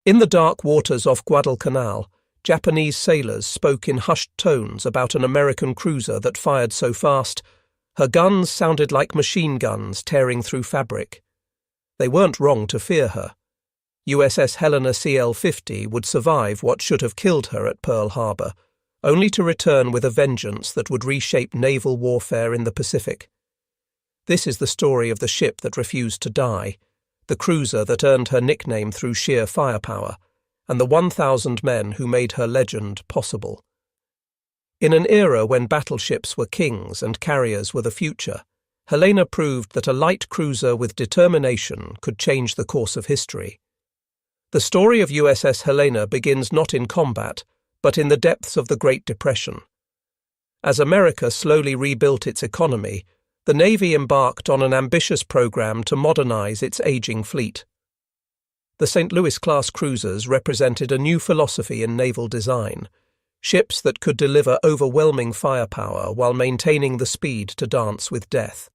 In the dark waters off Guadalcanal, Japanese sailors spoke in hushed tones about an American cruiser that fired so fast, her guns sounded like machine guns tearing through fabric. They weren't wrong to fear her. USS Helena CL-50 would survive what should have killed her at Pearl Harbor, only to return with a vengeance that would reshape naval warfare in the Pacific. This is the story of the ship that refused to die, the cruiser that earned her nickname through sheer firepower, and the 1,000 men who made her legend possible. In an era when battleships were kings and carriers were the future, Helena proved that a light cruiser with determination could change the course of history. The story of USS Helena begins not in combat, but in the depths of the Great Depression. As America slowly rebuilt its economy, the Navy embarked on an ambitious program to modernize its aging fleet. The St. Louis-class cruisers represented a new philosophy in naval design, ships that could deliver overwhelming firepower while maintaining the speed to dance with death.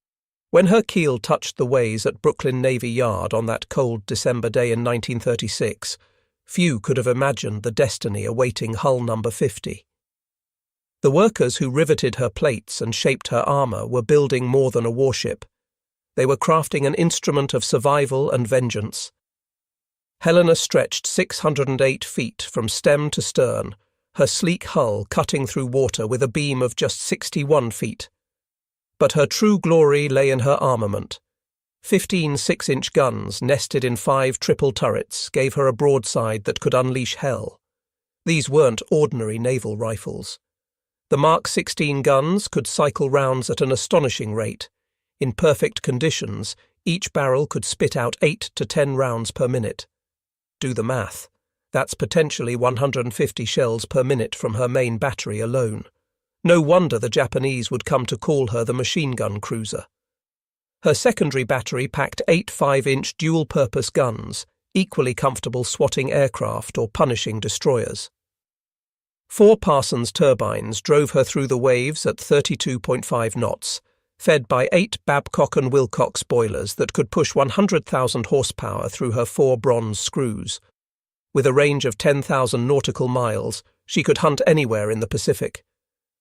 When her keel touched the ways at Brooklyn Navy Yard on that cold December day in 1936, few could have imagined the destiny awaiting hull number 50. The workers who riveted her plates and shaped her armor were building more than a warship. They were crafting an instrument of survival and vengeance. Helena stretched 608 feet from stem to stern, her sleek hull cutting through water with a beam of just 61 feet. But her true glory lay in her armament. 15 6-inch guns nested in 5 triple turrets gave her a broadside that could unleash hell. These weren't ordinary naval rifles. The Mark 16 guns could cycle rounds at an astonishing rate. In perfect conditions, each barrel could spit out 8 to 10 rounds per minute. Do the math. That's potentially 150 shells per minute from her main battery alone. No wonder the Japanese would come to call her the machine gun cruiser. Her secondary battery packed 8 5-inch dual-purpose guns, equally comfortable swatting aircraft or punishing destroyers. 4 Parsons turbines drove her through the waves at 32.5 knots, fed by 8 Babcock and Wilcox boilers that could push 100,000 horsepower through her 4 bronze screws. With a range of 10,000 nautical miles, she could hunt anywhere in the Pacific.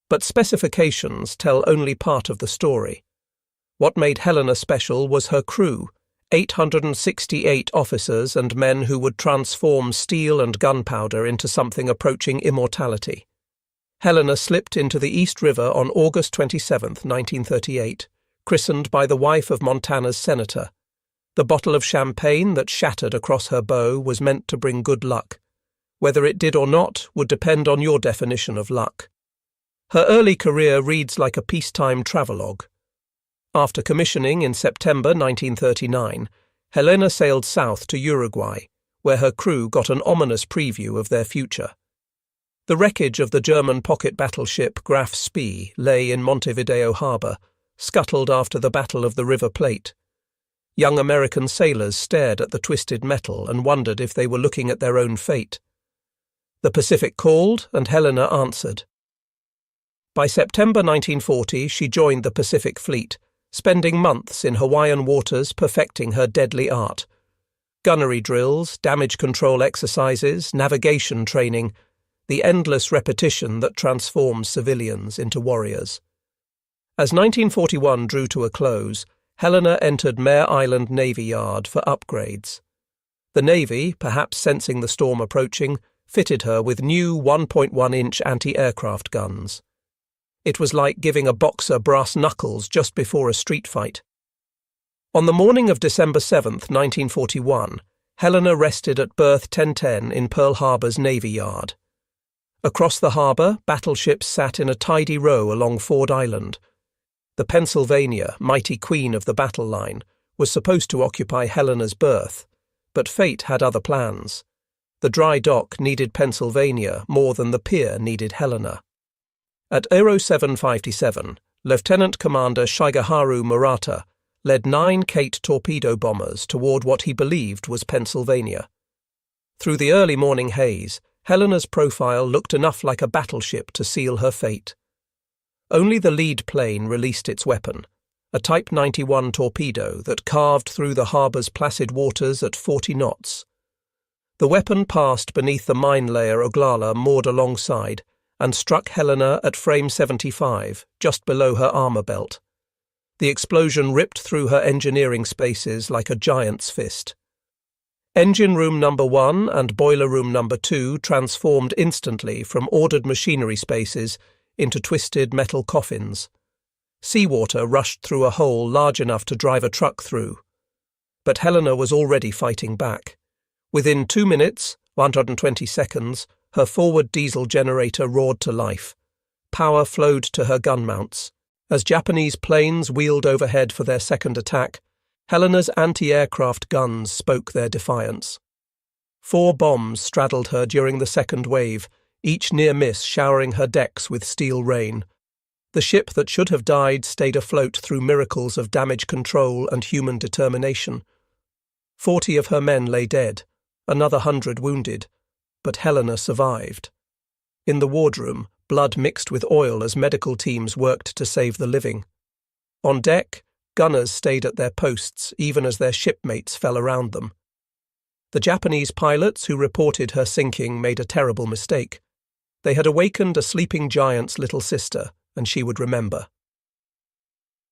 But specifications tell only part of the story. What made Helena special was her crew, 868 officers and men who would transform steel and gunpowder into something approaching immortality. Helena slipped into the East River on August 27, 1938, christened by the wife of Montana's senator. The bottle of champagne that shattered across her bow was meant to bring good luck. Whether it did or not would depend on your definition of luck. Her early career reads like a peacetime travelogue. After commissioning in September 1939, Helena sailed south to Uruguay, where her crew got an ominous preview of their future. The wreckage of the German pocket battleship Graf Spee lay in Montevideo harbor, scuttled after the Battle of the River Plate. Young American sailors stared at the twisted metal and wondered if they were looking at their own fate. The Pacific called, and Helena answered. By September 1940, she joined the Pacific Fleet, spending months in Hawaiian waters perfecting her deadly art. Gunnery drills, damage control exercises, navigation training, the endless repetition that transforms civilians into warriors. As 1941 drew to a close, Helena entered Mare Island Navy Yard for upgrades. The Navy, perhaps sensing the storm approaching, fitted her with new 1.1-inch anti-aircraft guns. It was like giving a boxer brass knuckles just before a street fight. On the morning of December 7, 1941, Helena rested at berth 1010 in Pearl Harbor's Navy Yard. Across the harbor, battleships sat in a tidy row along Ford Island. The Pennsylvania, mighty queen of the battle line, was supposed to occupy Helena's berth, but fate had other plans. The dry dock needed Pennsylvania more than the pier needed Helena. At Aero 757, Lieutenant Commander Shigeharu Murata led 9 Kate torpedo bombers toward what he believed was Pennsylvania. Through the early morning haze, Helena's profile looked enough like a battleship to seal her fate. Only the lead plane released its weapon, a Type 91 torpedo that carved through the harbor's placid waters at 40 knots. The weapon passed beneath the mine layer Oglala moored alongside and struck Helena at frame 75, just below her armour belt. The explosion ripped through her engineering spaces like a giant's fist. Engine room number 1 and boiler room number 2 transformed instantly from ordered machinery spaces into twisted metal coffins. Seawater rushed through a hole large enough to drive a truck through. But Helena was already fighting back. Within 2 minutes, 120 seconds, her forward diesel generator roared to life. Power flowed to her gun mounts. As Japanese planes wheeled overhead for their second attack, Helena's anti-aircraft guns spoke their defiance. 4 bombs straddled her during the second wave, each near miss showering her decks with steel rain. The ship that should have died stayed afloat through miracles of damage control and human determination. 40 of her men lay dead, another 100 wounded, but Helena survived. In the wardroom, blood mixed with oil as medical teams worked to save the living. On deck, gunners stayed at their posts even as their shipmates fell around them. The Japanese pilots who reported her sinking made a terrible mistake. They had awakened a sleeping giant's little sister, and she would remember.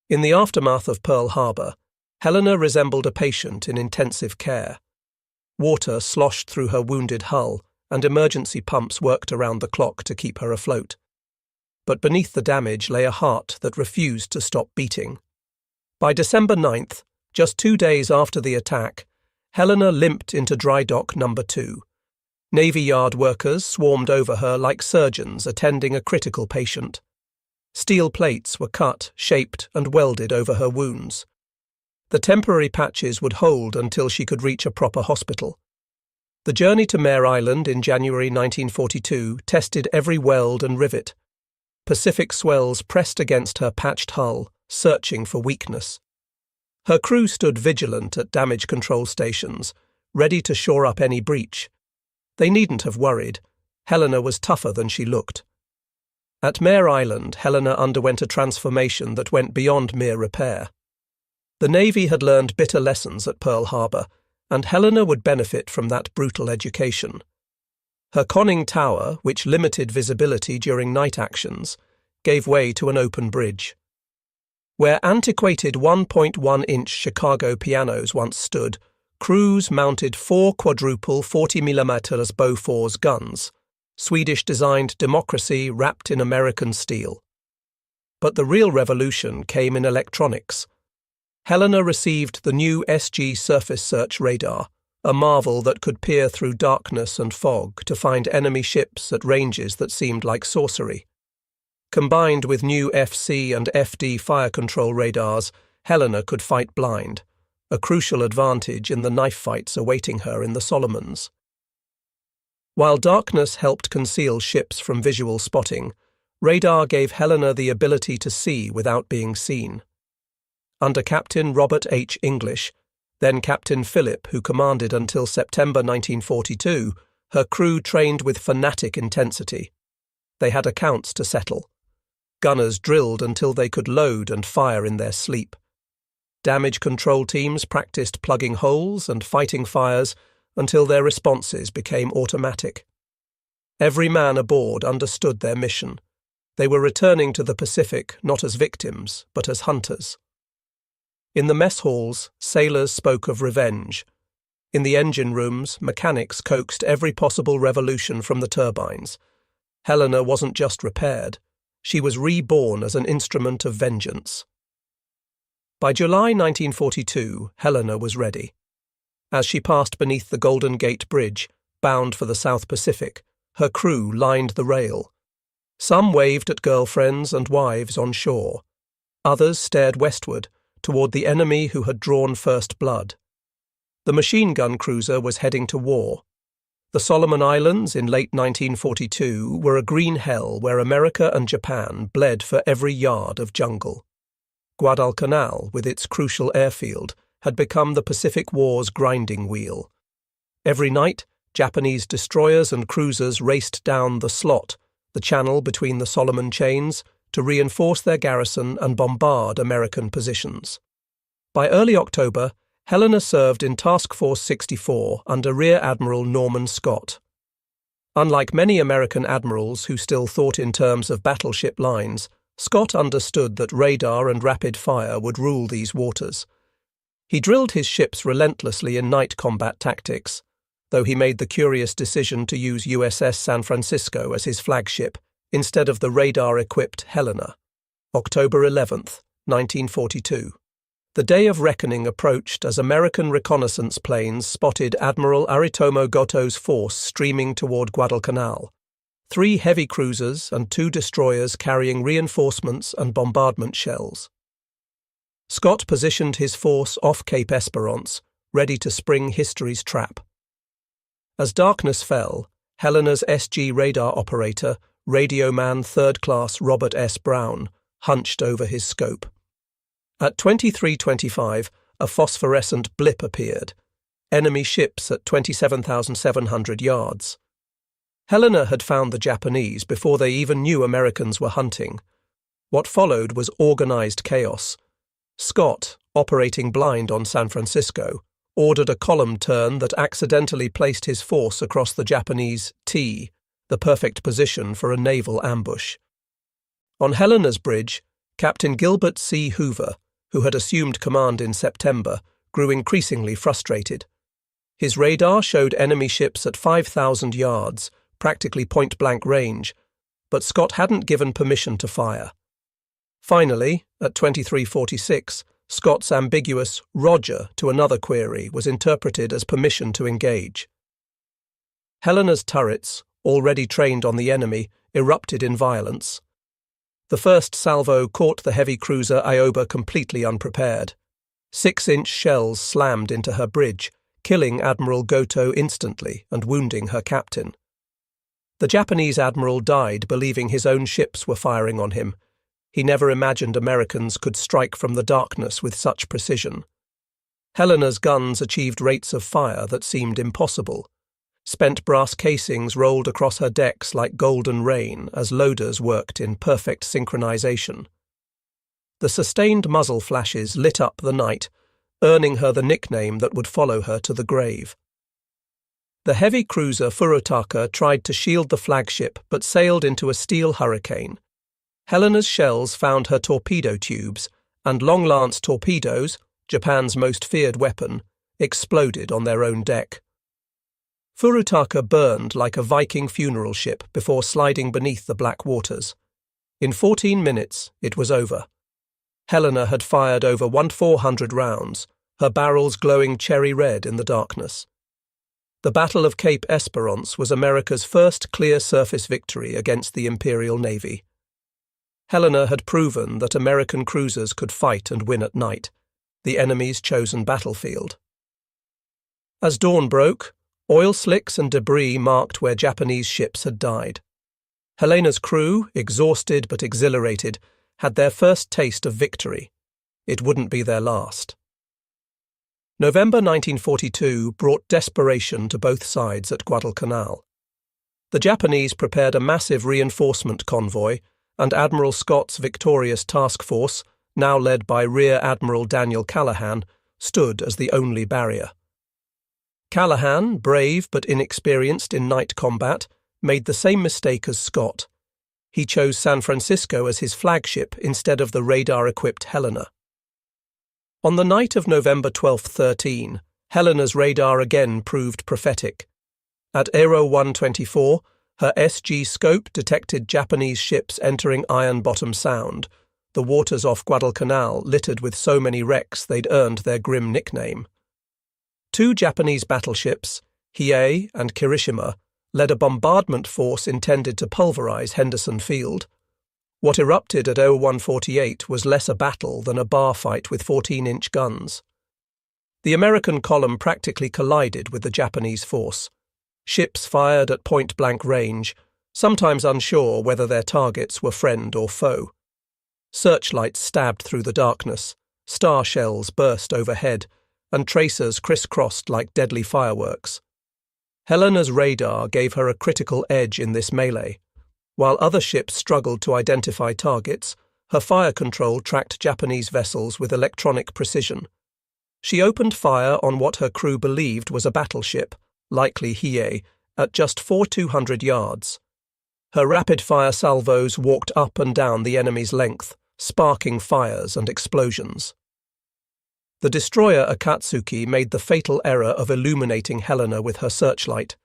In the aftermath of Pearl Harbor, Helena resembled a patient in intensive care. Water sloshed through her wounded hull, and emergency pumps worked around the clock to keep her afloat. But beneath the damage lay a heart that refused to stop beating. By December 9th, just 2 days after the attack, Helena limped into dry dock number 2. Navy Yard workers swarmed over her like surgeons attending a critical patient. Steel plates were cut, shaped, and welded over her wounds. The temporary patches would hold until she could reach a proper hospital. The journey to Mare Island in January 1942 tested every weld and rivet. Pacific swells pressed against her patched hull, searching for weakness. Her crew stood vigilant at damage control stations, ready to shore up any breach. They needn't have worried. Helena was tougher than she looked. At Mare Island, Helena underwent a transformation that went beyond mere repair. The Navy had learned bitter lessons at Pearl Harbor, and Helena would benefit from that brutal education. Her conning tower, which limited visibility during night actions, gave way to an open bridge. Where antiquated 1.1-inch Chicago pianos once stood, crews mounted 4 quadruple 40mm Bofors guns, Swedish-designed democracy wrapped in American steel. But the real revolution came in electronics. Helena received the new SG surface search radar, a marvel that could peer through darkness and fog to find enemy ships at ranges that seemed like sorcery. Combined with new FC and FD fire control radars, Helena could fight blind, a crucial advantage in the knife fights awaiting her in the Solomons. While darkness helped conceal ships from visual spotting, radar gave Helena the ability to see without being seen. Under Captain Robert H. English, then Captain Phillip, who commanded until September 1942, her crew trained with fanatic intensity. They had accounts to settle. Gunners drilled until they could load and fire in their sleep. Damage control teams practiced plugging holes and fighting fires until their responses became automatic. Every man aboard understood their mission. They were returning to the Pacific not as victims, but as hunters. In the mess halls, sailors spoke of revenge. In the engine rooms, mechanics coaxed every possible revolution from the turbines. Helena wasn't just repaired. She was reborn as an instrument of vengeance. By July 1942, Helena was ready. As she passed beneath the Golden Gate Bridge, bound for the South Pacific, her crew lined the rail. Some waved at girlfriends and wives on shore. Others stared westward, toward the enemy who had drawn first blood. The machine gun cruiser was heading to war. The Solomon Islands in late 1942 were a green hell where America and Japan bled for every yard of jungle. Guadalcanal, with its crucial airfield, had become the Pacific War's grinding wheel. Every night, Japanese destroyers and cruisers raced down the slot, the channel between the Solomon chains, to reinforce their garrison and bombard American positions. By early October, Helena served in Task Force 64 under Rear Admiral Norman Scott. Unlike many American admirals who still thought in terms of battleship lines, Scott understood that radar and rapid fire would rule these waters. He drilled his ships relentlessly in night combat tactics, though he made the curious decision to use USS San Francisco as his flagship instead of the radar-equipped Helena. October 11th, 1942. The day of reckoning approached as American reconnaissance planes spotted Admiral Aritomo Goto's force streaming toward Guadalcanal. 3 heavy cruisers and 2 destroyers carrying reinforcements and bombardment shells. Scott positioned his force off Cape Esperance, ready to spring history's trap. As darkness fell, Helena's SG radar operator, radioman 3rd Class Robert S. Brown, hunched over his scope. At 23:25, a phosphorescent blip appeared. Enemy ships at 27,700 yards. Helena had found the Japanese before they even knew Americans were hunting. What followed was organized chaos. Scott, operating blind on San Francisco, ordered a column turn that accidentally placed his force across the Japanese T, the perfect position for a naval ambush. On Helena's bridge, Captain Gilbert C. Hoover, who had assumed command in September, grew increasingly frustrated. His radar showed enemy ships at 5,000 yards, practically point-blank range, but Scott hadn't given permission to fire. Finally, at 23:46, Scott's ambiguous "Roger" to another query was interpreted as permission to engage. Helena's turrets, already trained on the enemy, erupted in violence. The first salvo caught the heavy cruiser Ioba completely unprepared. 6-inch shells slammed into her bridge, killing Admiral Goto instantly and wounding her captain. The Japanese admiral died believing his own ships were firing on him. He never imagined Americans could strike from the darkness with such precision. Helena's guns achieved rates of fire that seemed impossible. Spent brass casings rolled across her decks like golden rain as loaders worked in perfect synchronization. The sustained muzzle flashes lit up the night, earning her the nickname that would follow her to the grave. The heavy cruiser Furutaka tried to shield the flagship but sailed into a steel hurricane. Helena's shells found her torpedo tubes, and long-lance torpedoes, Japan's most feared weapon, exploded on their own deck. Furutaka burned like a Viking funeral ship before sliding beneath the black waters. In 14 minutes, it was over. Helena had fired over 1,400 rounds, her barrels glowing cherry red in the darkness. The Battle of Cape Esperance was America's first clear surface victory against the Imperial Navy. Helena had proven that American cruisers could fight and win at night, the enemy's chosen battlefield. As dawn broke, oil slicks and debris marked where Japanese ships had died. Helena's crew, exhausted but exhilarated, had their first taste of victory. It wouldn't be their last. November 1942 brought desperation to both sides at Guadalcanal. The Japanese prepared a massive reinforcement convoy, and Admiral Scott's victorious task force, now led by Rear Admiral Daniel Callahan, stood as the only barrier. Callahan, brave but inexperienced in night combat, made the same mistake as Scott. He chose San Francisco as his flagship instead of the radar-equipped Helena. On the night of November 12-13, Helena's radar again proved prophetic. At Aero 124, her SG scope detected Japanese ships entering Iron Bottom Sound, the waters off Guadalcanal littered with so many wrecks they'd earned their grim nickname. 2 Japanese battleships, Hiei and Kirishima, led a bombardment force intended to pulverize Henderson Field. What erupted at 0148 was less a battle than a bar fight with 14-inch guns. The American column practically collided with the Japanese force. Ships fired at point-blank range, sometimes unsure whether their targets were friend or foe. Searchlights stabbed through the darkness, star shells burst overhead, and tracers crisscrossed like deadly fireworks. Helena's radar gave her a critical edge in this melee. While other ships struggled to identify targets, her fire control tracked Japanese vessels with electronic precision. She opened fire on what her crew believed was a battleship, likely Hiei, at just 400 yards. Her rapid-fire salvos walked up and down the enemy's length, sparking fires and explosions. The destroyer Akatsuki made the fatal error of illuminating Helena with her searchlight.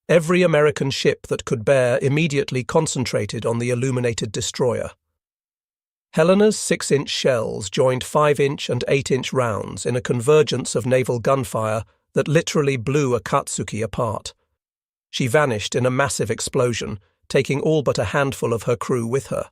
Every American ship that could bear immediately concentrated on the illuminated destroyer. Helena's 6-inch shells joined 5-inch and 8-inch rounds in a convergence of naval gunfire that literally blew Akatsuki apart. She vanished in a massive explosion, taking all but a handful of her crew with her.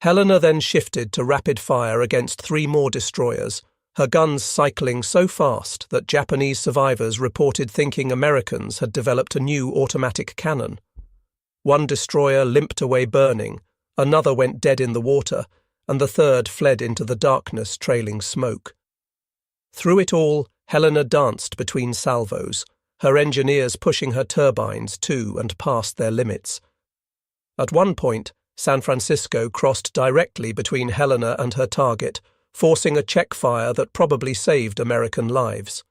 Helena then shifted to rapid fire against 3 more destroyers, her guns cycling so fast that Japanese survivors reported thinking Americans had developed a new automatic cannon. One destroyer limped away burning, another went dead in the water, and the third fled into the darkness trailing smoke. Through it all, Helena danced between salvos, her engineers pushing her turbines to and past their limits. At one point, San Francisco crossed directly between Helena and her target, forcing a check fire that probably saved American lives.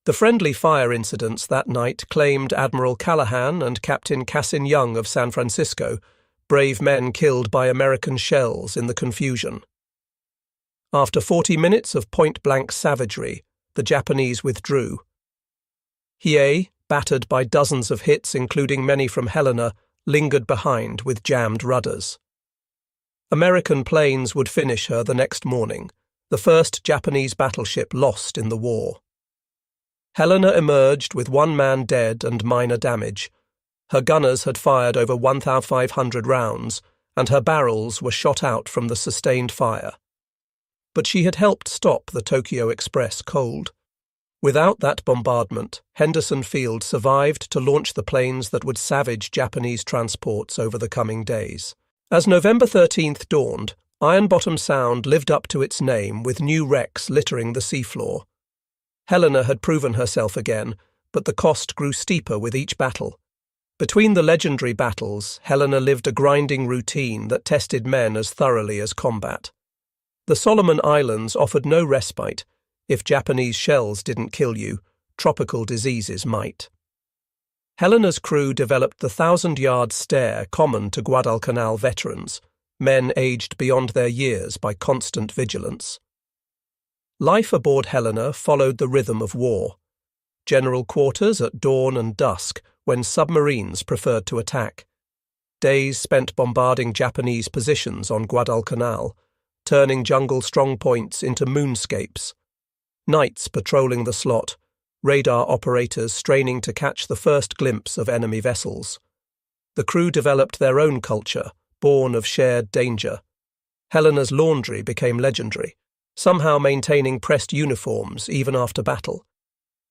The friendly fire incidents that night claimed Admiral Callahan and Captain Cassin Young of San Francisco, brave men killed by American shells in the confusion. After 40 minutes of point-blank savagery, the Japanese withdrew. Hiei, battered by dozens of hits including many from Helena, lingered behind with jammed rudders. American planes would finish her the next morning, the first Japanese battleship lost in the war. Helena emerged with 1 man dead and minor damage. Her gunners had fired over 1,500 rounds, and her barrels were shot out from the sustained fire. But she had helped stop the Tokyo Express cold. Without that bombardment, Henderson Field survived to launch the planes that would savage Japanese transports over the coming days. As November 13th dawned, Iron Bottom Sound lived up to its name with new wrecks littering the seafloor. Helena had proven herself again, but the cost grew steeper with each battle. Between the legendary battles, Helena lived a grinding routine that tested men as thoroughly as combat. The Solomon Islands offered no respite. If Japanese shells didn't kill you, tropical diseases might. Helena's crew developed the 1,000-yard stare common to Guadalcanal veterans, men aged beyond their years by constant vigilance. Life aboard Helena followed the rhythm of war. General quarters at dawn and dusk, when submarines preferred to attack. Days spent bombarding Japanese positions on Guadalcanal, turning jungle strongpoints into moonscapes. Nights patrolling the slot, radar operators straining to catch the first glimpse of enemy vessels. The crew developed their own culture, born of shared danger. Helena's laundry became legendary, somehow maintaining pressed uniforms even after battle.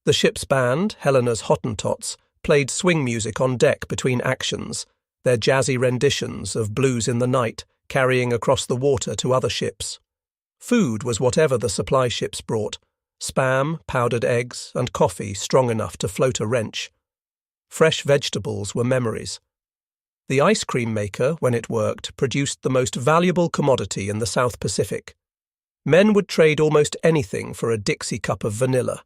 The ship's band, Helena's Hottentots, played swing music on deck between actions, their jazzy renditions of Blues in the Night carrying across the water to other ships. Food was whatever the supply ships brought, spam, powdered eggs, and coffee strong enough to float a wrench. Fresh vegetables were memories. The ice cream maker, when it worked, produced the most valuable commodity in the South Pacific. Men would trade almost anything for a Dixie cup of vanilla.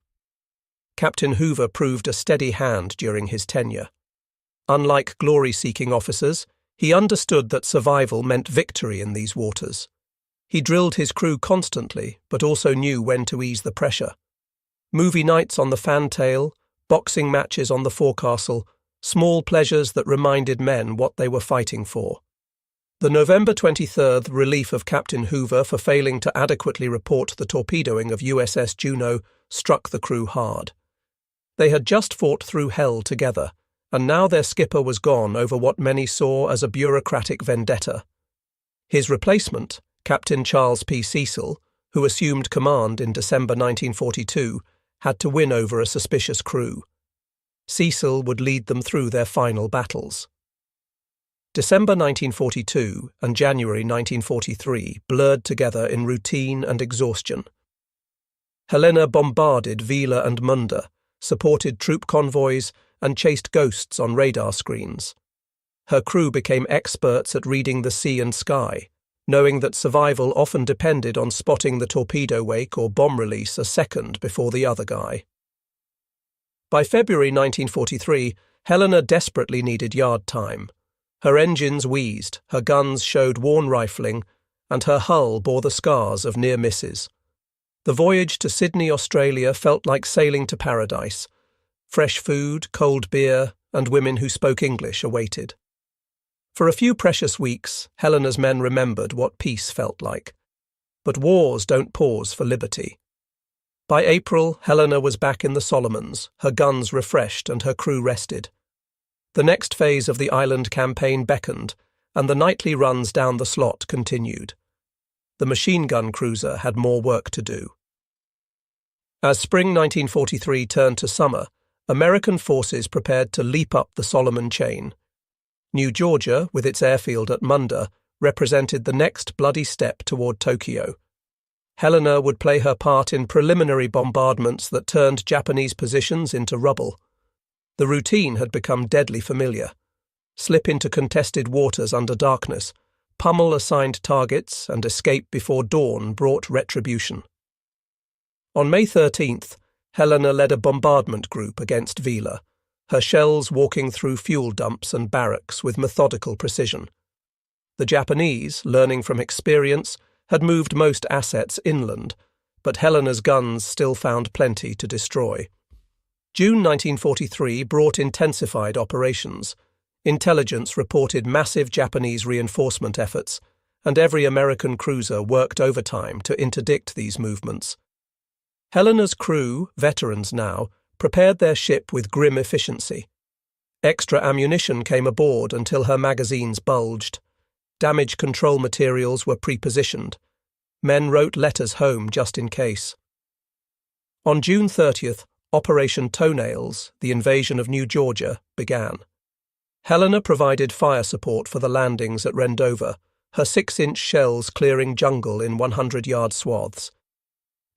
Captain Hoover proved a steady hand during his tenure. Unlike glory-seeking officers, he understood that survival meant victory in these waters. He drilled his crew constantly, but also knew when to ease the pressure. Movie nights on the fantail, boxing matches on the forecastle, small pleasures that reminded men what they were fighting for. The November 23rd relief of Captain Hoover for failing to adequately report the torpedoing of USS Juno struck the crew hard. They had just fought through hell together, and now their skipper was gone over what many saw as a bureaucratic vendetta. His replacement, Captain Charles P. Cecil, who assumed command in December 1942, had to win over a suspicious crew. Cecil would lead them through their final battles. December 1942 and January 1943 blurred together in routine and exhaustion. Helena bombarded Vila and Munda, supported troop convoys, and chased ghosts on radar screens. Her crew became experts at reading the sea and sky, knowing that survival often depended on spotting the torpedo wake or bomb release a second before the other guy. By February 1943, Helena desperately needed yard time. Her engines wheezed, her guns showed worn rifling, and her hull bore the scars of near misses. The voyage to Sydney, Australia felt like sailing to paradise. Fresh food, cold beer, and women who spoke English awaited. For a few precious weeks, Helena's men remembered what peace felt like. But wars don't pause for liberty. By April, Helena was back in the Solomons, her guns refreshed and her crew rested. The next phase of the island campaign beckoned, and the nightly runs down the slot continued. The machine gun cruiser had more work to do. As spring 1943 turned to summer, American forces prepared to leap up the Solomon chain. New Georgia, with its airfield at Munda, represented the next bloody step toward Tokyo. Helena would play her part in preliminary bombardments that turned Japanese positions into rubble. The routine had become deadly familiar. Slip into contested waters under darkness, pummel assigned targets, and escape before dawn brought retribution. On May 13th, Helena led a bombardment group against Vila, her shells walking through fuel dumps and barracks with methodical precision. The Japanese, learning from experience, had moved most assets inland, but Helena's guns still found plenty to destroy. June 1943 brought intensified operations. Intelligence reported massive Japanese reinforcement efforts, and every American cruiser worked overtime to interdict these movements. Helena's crew, veterans now, prepared their ship with grim efficiency. Extra ammunition came aboard until her magazines bulged. Damage control materials were pre-positioned. Men wrote letters home just in case. On June 30th, Operation Toenails, the invasion of New Georgia, began. Helena provided fire support for the landings at Rendova, her 6-inch shells clearing jungle in 100-yard swaths.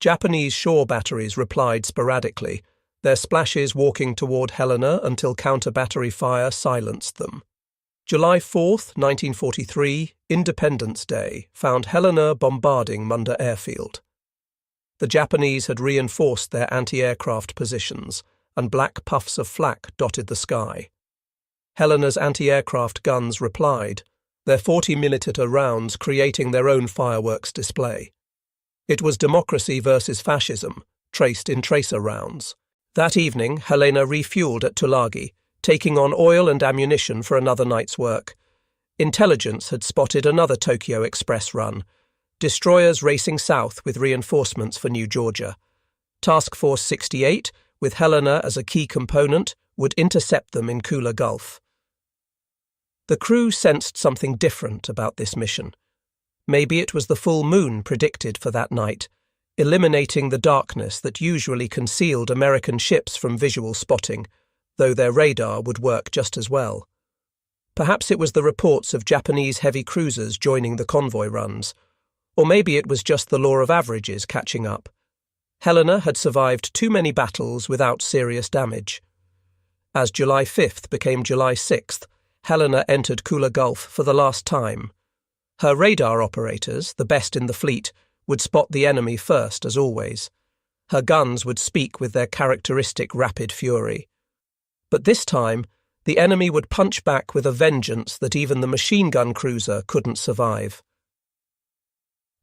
Japanese shore batteries replied sporadically, their splashes walking toward Helena until counter-battery fire silenced them. July 4, 1943, Independence Day, found Helena bombarding Munda Airfield. The Japanese had reinforced their anti-aircraft positions, and black puffs of flak dotted the sky. Helena's anti-aircraft guns replied, their 40mm rounds creating their own fireworks display. It was democracy versus fascism, traced in tracer rounds. That evening, Helena refueled at Tulagi, taking on oil and ammunition for another night's work. Intelligence had spotted another Tokyo Express run, destroyers racing south with reinforcements for New Georgia. Task Force 68, with Helena as a key component, would intercept them in Kula Gulf. The crew sensed something different about this mission. Maybe it was the full moon predicted for that night, eliminating the darkness that usually concealed American ships from visual spotting, though their radar would work just as well. Perhaps it was the reports of Japanese heavy cruisers joining the convoy runs, or maybe it was just the law of averages catching up. Helena had survived too many battles without serious damage. As July 5th became July 6th, Helena entered Kula Gulf for the last time. Her radar operators, the best in the fleet, would spot the enemy first, as always. Her guns would speak with their characteristic rapid fury. But this time, the enemy would punch back with a vengeance that even the machine gun cruiser couldn't survive.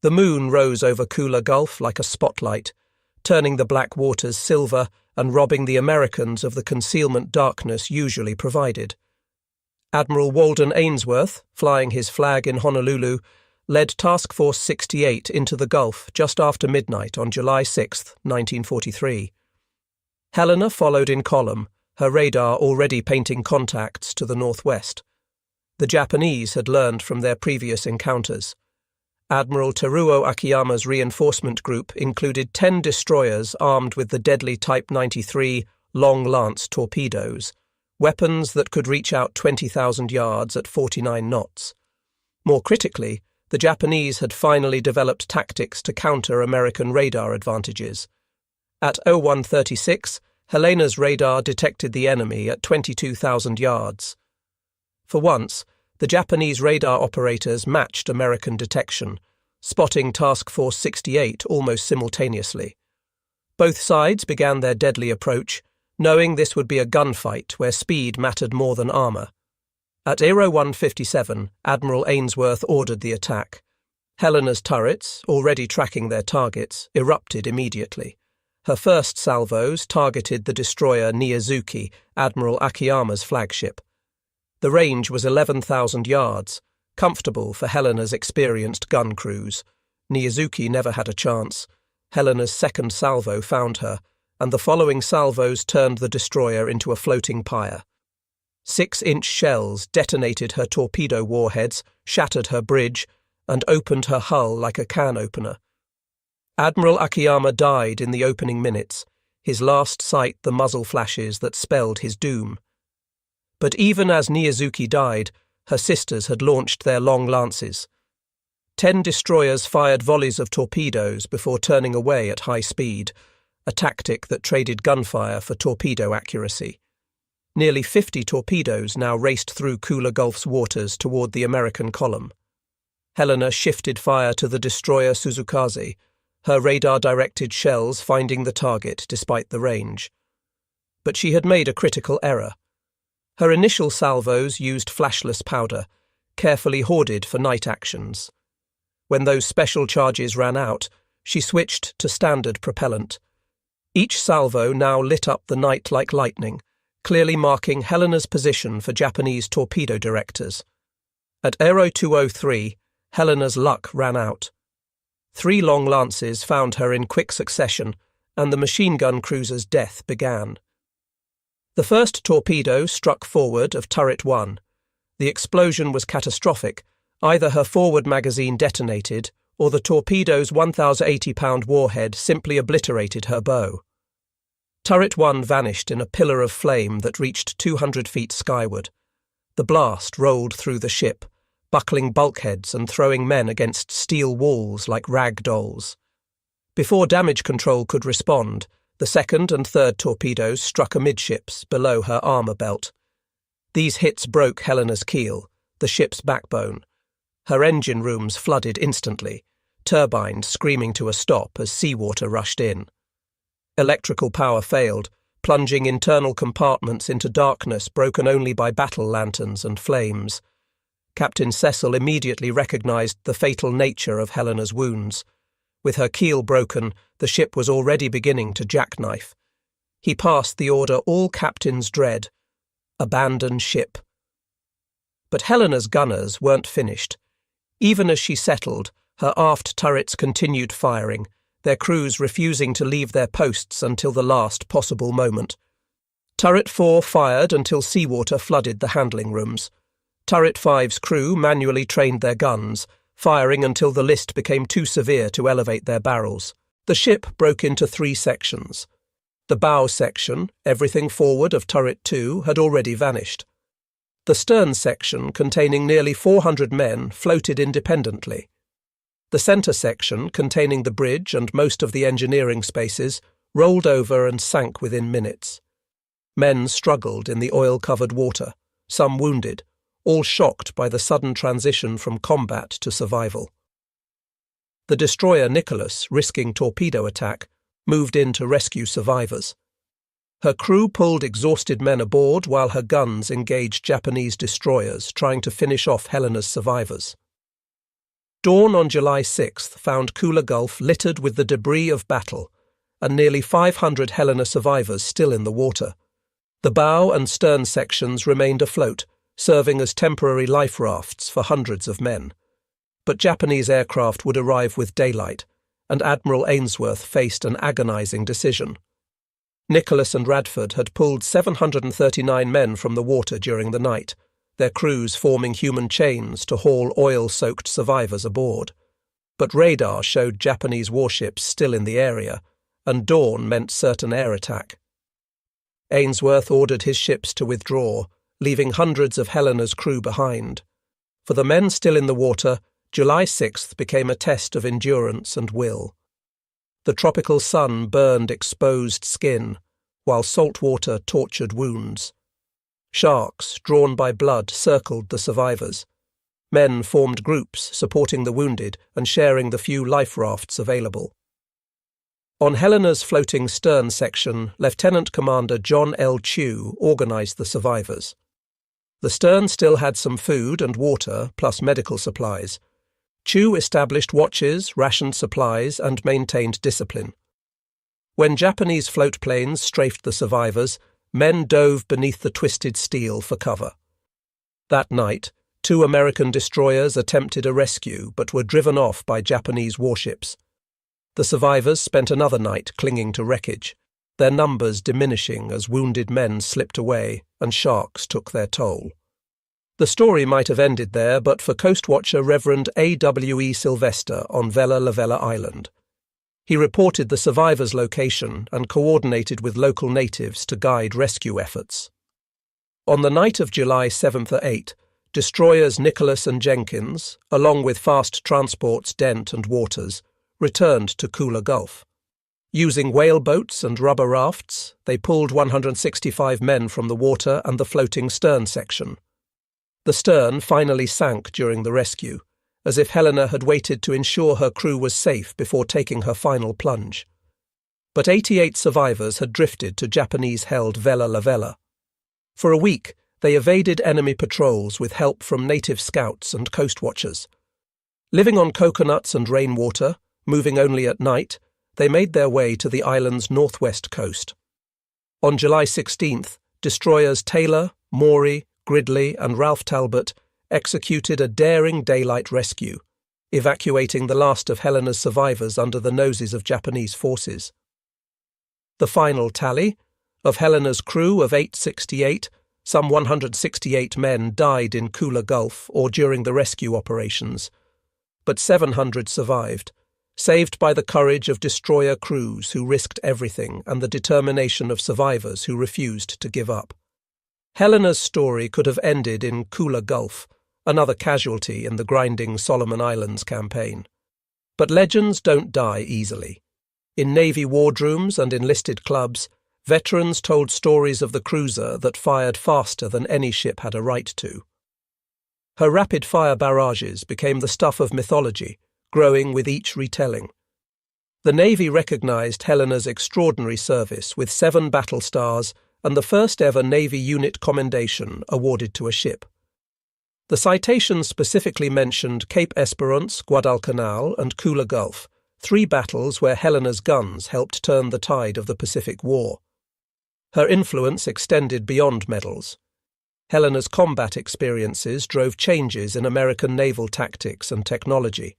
The moon rose over Kula Gulf like a spotlight, turning the black waters silver and robbing the Americans of the concealment darkness usually provided. Admiral Walden Ainsworth, flying his flag in Honolulu, led Task Force 68 into the Gulf just after midnight on July 6, 1943. Helena followed in column, her radar already painting contacts to the northwest. The Japanese had learned from their previous encounters. Admiral Teruo Akiyama's reinforcement group included 10 destroyers armed with the deadly Type 93 Long Lance torpedoes, weapons that could reach out 20,000 yards at 49 knots. More critically, the Japanese had finally developed tactics to counter American radar advantages. At 0136, Helena's radar detected the enemy at 22,000 yards. For once, The Japanese radar operators matched American detection, spotting Task Force 68 almost simultaneously. Both sides began their deadly approach, knowing this would be a gunfight where speed mattered more than armour. At Aero 157, Admiral Ainsworth ordered the attack. Helena's turrets, already tracking their targets, erupted immediately. Her first salvos targeted the destroyer Niizuki, Admiral Akiyama's flagship. The range was 11,000 yards, comfortable for Helena's experienced gun crews. Niizuki never had a chance. Helena's second salvo found her, and the following salvos turned the destroyer into a floating pyre. 6-inch shells detonated her torpedo warheads, shattered her bridge, and opened her hull like a can opener. Admiral Akiyama died in the opening minutes, his last sight the muzzle flashes that spelled his doom. But even as Niizuki died, her sisters had launched their long lances. 10 destroyers fired volleys of torpedoes before turning away at high speed, a tactic that traded gunfire for torpedo accuracy. Nearly 50 torpedoes now raced through Kula Gulf's waters toward the American column. Helena shifted fire to the destroyer Suzukaze, her radar-directed shells finding the target despite the range. But she had made a critical error. Her initial salvos used flashless powder, carefully hoarded for night actions. When those special charges ran out, she switched to standard propellant. Each salvo now lit up the night like lightning, clearly marking Helena's position for Japanese torpedo directors. At Aero 203, Helena's luck ran out. 3 long lances found her in quick succession, and the machine gun cruiser's death began. The first torpedo struck forward of Turret 1. The explosion was catastrophic. Either her forward magazine detonated, or the torpedo's 1,080-pound warhead simply obliterated her bow. Turret 1 vanished in a pillar of flame that reached 200 feet skyward. The blast rolled through the ship, buckling bulkheads and throwing men against steel walls like rag dolls. Before damage control could respond, the second and third torpedoes struck amidships below her armour belt. These hits broke Helena's keel, the ship's backbone. Her engine rooms flooded instantly, turbines screaming to a stop as seawater rushed in. Electrical power failed, plunging internal compartments into darkness broken only by battle lanterns and flames. Captain Cecil immediately recognized the fatal nature of Helena's wounds. With her keel broken, the ship was already beginning to jackknife. He passed the order all captains dread: abandon ship. But Helena's gunners weren't finished. Even as she settled, her aft turrets continued firing, their crews refusing to leave their posts until the last possible moment. Turret 4 fired until seawater flooded the handling rooms. Turret 5's crew manually trained their guns, firing until the list became too severe to elevate their barrels. The ship broke into 3 sections. The bow section, everything forward of Turret 2, had already vanished. The stern section, containing nearly 400 men, floated independently. The centre section, containing the bridge and most of the engineering spaces, rolled over and sank within minutes. Men struggled in the oil-covered water, some wounded, all shocked by the sudden transition from combat to survival. The destroyer Nicholas, risking torpedo attack, moved in to rescue survivors. Her crew pulled exhausted men aboard while her guns engaged Japanese destroyers trying to finish off Helena's survivors. Dawn on July 6th found Kula Gulf littered with the debris of battle, and nearly 500 Helena survivors still in the water. The bow and stern sections remained afloat, serving as temporary life rafts for hundreds of men. But Japanese aircraft would arrive with daylight, and Admiral Ainsworth faced an agonizing decision. Nicholas and Radford had pulled 739 men from the water during the night, their crews forming human chains to haul oil-soaked survivors aboard. But radar showed Japanese warships still in the area, and dawn meant certain air attack. Ainsworth ordered his ships to withdraw, leaving hundreds of Helena's crew behind. For the men still in the water, July 6th became a test of endurance and will. The tropical sun burned exposed skin, while salt water tortured wounds. Sharks, drawn by blood, circled the survivors. Men formed groups, supporting the wounded and sharing the few life rafts available. On Helena's floating stern section, Lieutenant Commander John L. Chew organized the survivors. The stern still had some food and water, plus medical supplies. Chew established watches, rationed supplies, and maintained discipline. When Japanese float planes strafed the survivors, men dove beneath the twisted steel for cover. That night, 2 American destroyers attempted a rescue but were driven off by Japanese warships. The survivors spent another night clinging to wreckage, their numbers diminishing as wounded men slipped away and sharks took their toll. The story might have ended there but for Coast Watcher Reverend A.W.E. Sylvester on Vella Lavella Island. He reported the survivors' location and coordinated with local natives to guide rescue efforts. On the night of July 7th or 8th, destroyers Nicholas and Jenkins, along with fast transports Dent and Waters, returned to Kula Gulf. Using whaleboats and rubber rafts, they pulled 165 men from the water and the floating stern section. The stern finally sank during the rescue, as if Helena had waited to ensure her crew was safe before taking her final plunge. But 88 survivors had drifted to Japanese-held Vella Lavella. For a week, they evaded enemy patrols with help from native scouts and coast watchers. Living on coconuts and rainwater, moving only at night, they made their way to the island's northwest coast. On July 16th, destroyers Taylor, Maury, Gridley, and Ralph Talbot executed a daring daylight rescue, evacuating the last of Helena's survivors under the noses of Japanese forces. The final tally, of Helena's crew of 868, some 168 men died in Kula Gulf or during the rescue operations, but 700 survived, saved by the courage of destroyer crews who risked everything and the determination of survivors who refused to give up. Helena's story could have ended in Kula Gulf, another casualty in the grinding Solomon Islands campaign. But legends don't die easily. In Navy wardrooms and enlisted clubs, veterans told stories of the cruiser that fired faster than any ship had a right to. Her rapid-fire barrages became the stuff of mythology, growing with each retelling. The Navy recognized Helena's extraordinary service with 7 battle stars and the first-ever Navy unit commendation awarded to a ship. The citation specifically mentioned Cape Esperance, Guadalcanal, and Kula Gulf, 3 battles where Helena's guns helped turn the tide of the Pacific War. Her influence extended beyond medals. Helena's combat experiences drove changes in American naval tactics and technology.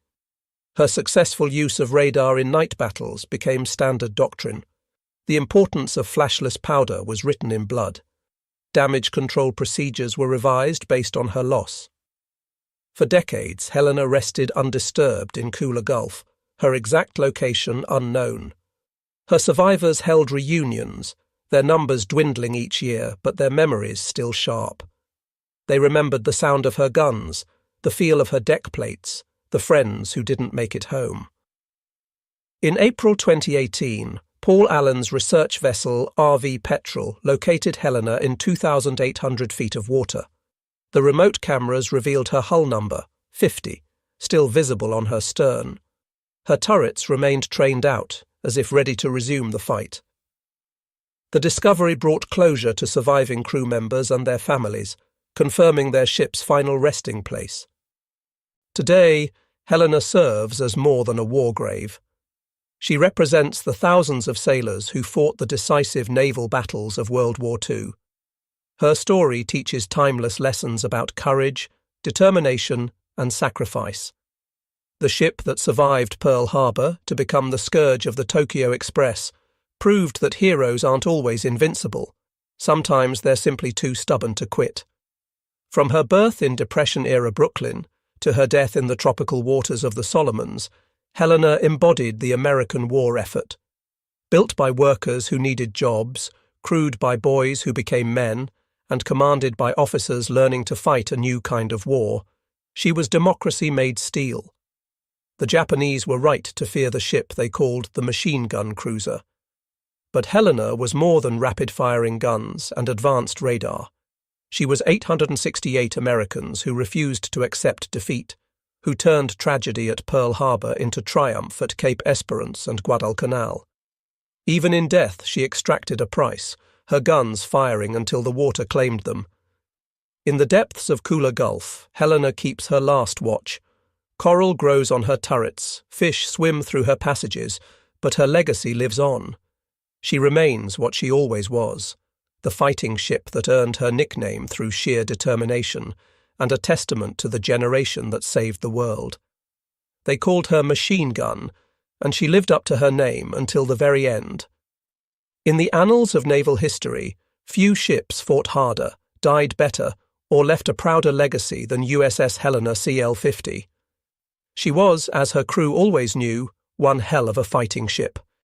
Her successful use of radar in night battles became standard doctrine. The importance of flashless powder was written in blood. Damage control procedures were revised based on her loss. For decades, Helena rested undisturbed in Kula Gulf, her exact location unknown. Her survivors held reunions, their numbers dwindling each year, but their memories still sharp. They remembered the sound of her guns, the feel of her deck plates, the friends who didn't make it home. In April 2018, Paul Allen's research vessel RV Petrel located Helena in 2,800 feet of water. The remote cameras revealed her hull number, 50, still visible on her stern. Her turrets remained trained out, as if ready to resume the fight. The discovery brought closure to surviving crew members and their families, confirming their ship's final resting place. Today, Helena serves as more than a war grave. She represents the thousands of sailors who fought the decisive naval battles of World War II. Her story teaches timeless lessons about courage, determination, and sacrifice. The ship that survived Pearl Harbor to become the scourge of the Tokyo Express proved that heroes aren't always invincible. Sometimes they're simply too stubborn to quit. From her birth in Depression-era Brooklyn to her death in the tropical waters of the Solomons, Helena embodied the American war effort. Built by workers who needed jobs, crewed by boys who became men, and commanded by officers learning to fight a new kind of war, she was democracy made steel. The Japanese were right to fear the ship they called the machine gun cruiser. But Helena was more than rapid-firing guns and advanced radar. She was 868 Americans who refused to accept defeat, who turned tragedy at Pearl Harbor into triumph at Cape Esperance and Guadalcanal. Even in death she extracted a price, her guns firing until the water claimed them. In the depths of Kula Gulf, Helena keeps her last watch. Coral grows on her turrets, fish swim through her passages, but her legacy lives on. She remains what she always was, the fighting ship that earned her nickname through sheer determination, and a testament to the generation that saved the world. They called her Machine Gun, and she lived up to her name until the very end. In the annals of naval history, few ships fought harder, died better, or left a prouder legacy than USS Helena CL-50. She was, as her crew always knew, one hell of a fighting ship.